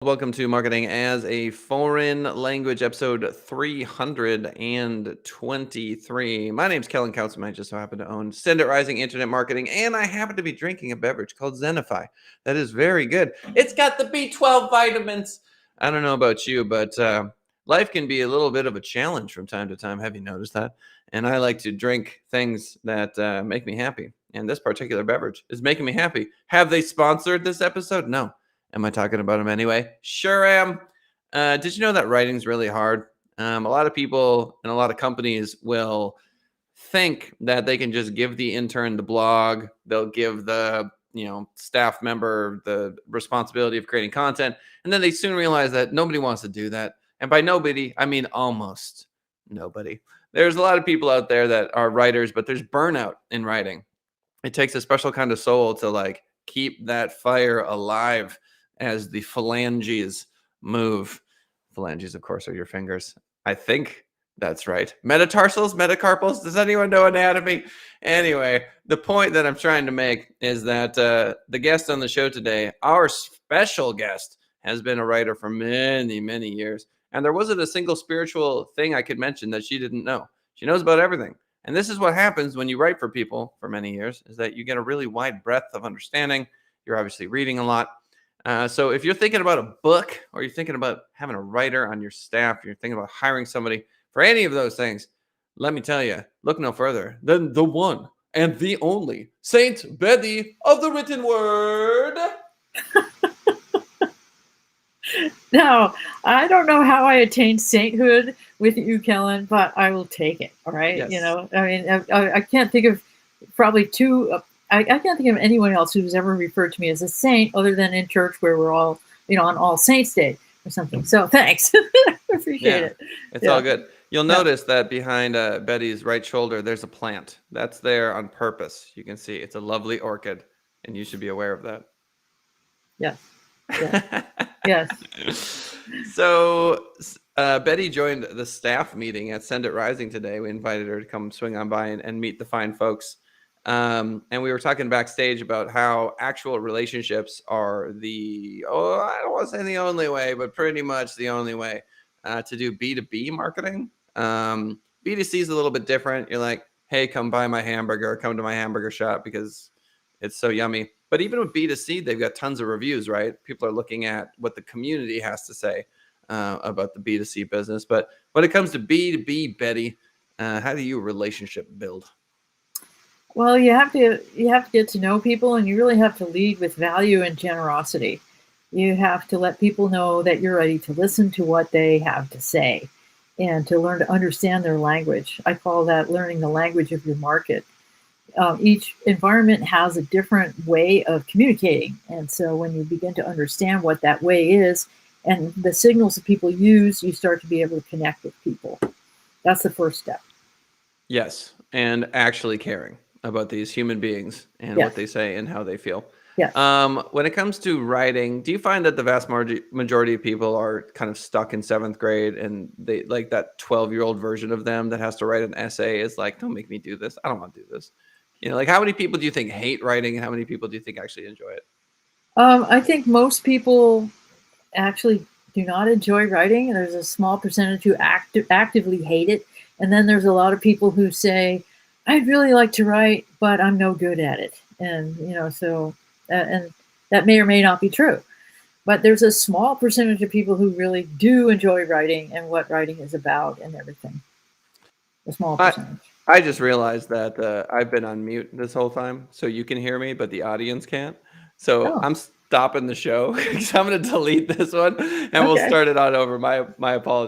Welcome to Marketing as a Foreign Language, episode 323. My name's Kellen Kautzman. I just so happen to own Send It Rising Internet Marketing, and I happen to be drinking a beverage called Zenify. That is very good. It's got the B12 vitamins. I don't know about you, but life can be a little bit of a challenge from time to time. Have you noticed that? And I like to drink things that make me happy. And this particular beverage is making me happy. Have they sponsored this episode? No. Am I talking about them anyway? Sure am. Did you know that writing's really hard? A lot of people and a lot of companies will think that they can just give the intern the blog. They'll give the staff member the responsibility of creating content, and then they soon realize that nobody wants to do that. And by nobody, I mean almost nobody. There's a lot of people out there that are writers, but there's burnout in writing. It takes a special kind of soul to keep that fire alive as the phalanges move. Phalanges, of course, are your fingers. I think that's right. Metatarsals, metacarpals. Does anyone know anatomy? Anyway, the point that I'm trying to make is that the guest on the show today, our special guest, has been a writer for many, many years. And there wasn't a single spiritual thing I could mention that she didn't know. She knows about everything. And this is what happens when you write for people for many years, is that you get a really wide breadth of understanding. You're obviously reading a lot. So if you're thinking about a book, or you're thinking about having a writer on your staff, you're thinking about hiring somebody for any of those things, let me tell you, look no further than the one and the only Saint Betty of the written word. Now, I don't know how I attained sainthood with you, Kellen, but I will take it. All right. Yes. You know, I mean, I can't think of probably I can't think of anyone else who's ever referred to me as a saint other than in church where we're all, on All Saints Day or something. So thanks. I appreciate it. It's all good. You'll notice that behind Betty's right shoulder, there's a plant. That's there on purpose. You can see it's a lovely orchid, and you should be aware of that. Yes. Yes. Yes. So Betty joined the staff meeting at Send It Rising today. We invited her to come swing on by and meet the fine folks. And we were talking backstage about how actual relationships are I don't want to say the only way, but pretty much the only way to do B2B marketing. B2C is a little bit different. You're like, hey, come buy my hamburger, come to my hamburger shop because it's so yummy. But even with B2C, they've got tons of reviews, right? People are looking at what the community has to say about the B2C business. But when it comes to B2B, Betty, how do you relationship build? Well, you have to get to know people, and you really have to lead with value and generosity. You have to let people know that you're ready to listen to what they have to say and to learn to understand their language. I call that learning the language of your market. Each environment has a different way of communicating. And so when you begin to understand what that way is and the signals that people use, you start to be able to connect with people. That's the first step. Yes. And actually caring about these human beings and what they say and how they feel. Yes. When it comes to writing, do you find that the vast majority of people are kind of stuck in 7th grade, and they like that 12-year-old version of them that has to write an essay is like, don't make me do this. I don't want to do this. How many people do you think hate writing, and how many people do you think actually enjoy it? I think most people actually do not enjoy writing. There's a small percentage who actively hate it. And then there's a lot of people who say, I'd really like to write, but I'm no good at it. And, and that may or may not be true. But there's a small percentage of people who really do enjoy writing and what writing is about and everything. A small percentage. I just realized that I've been on mute this whole time, so you can hear me, but the audience can't. So I'm stopping the show because I'm going to delete this one, and we'll start it on over. My apologies.